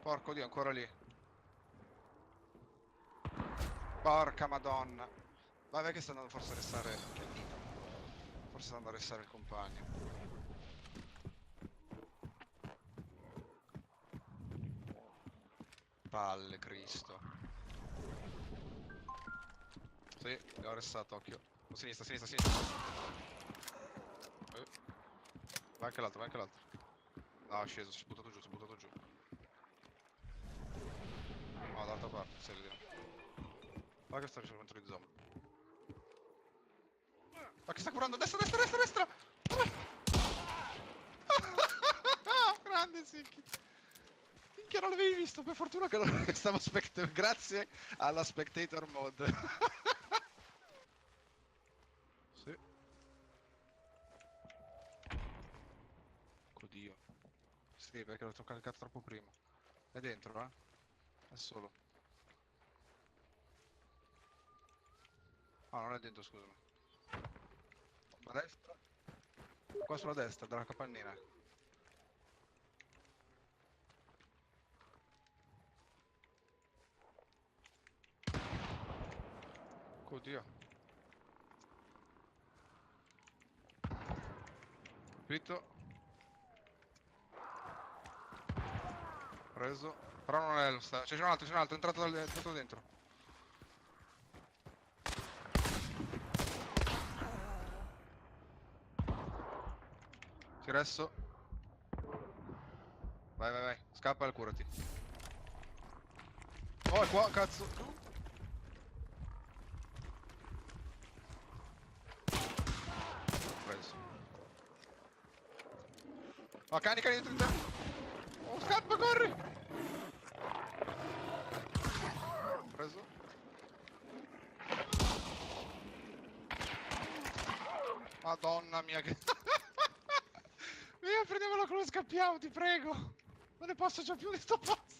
Porco Dio, ancora lì. Porca madonna. Vabbè che sta andando forse a restare. Forse sta andando a restare il compagno. Palle, Cristo. Sì, l'ho arrestato, occhio. A sinistra, a sinistra, a sinistra. Vai anche l'altro, vai anche l'altro. No, è sceso, si è buttato giù, si è buttato giù. No, dall'altra parte, sei lì. Guarda che sta facendo contro i zombie. Ma che sta curando? Destra, destra, destra, destra! Grande Sicchi! Minchia, non l'avevi visto, per fortuna che non stavo grazie alla spectator mod. Sì. Oddio. Sì, perché l'ho caricato troppo prima. È dentro, eh? È solo. Ah, non è dentro, scusami. A destra? Qua sulla destra, dalla capannina. Oddio. Capito? Preso. Però non è lo sta. C'è un altro, è entrato dentro. Tiresso. Vai, vai, vai. Scappa e curati. Oh, è qua, cazzo. Preso. Oh, cani dentro di te. Oh, scappa, corri. Preso. Madonna mia che... Via, prendiamola con lo scappiamo, ti prego. Non ne posso già più di sto pazzo.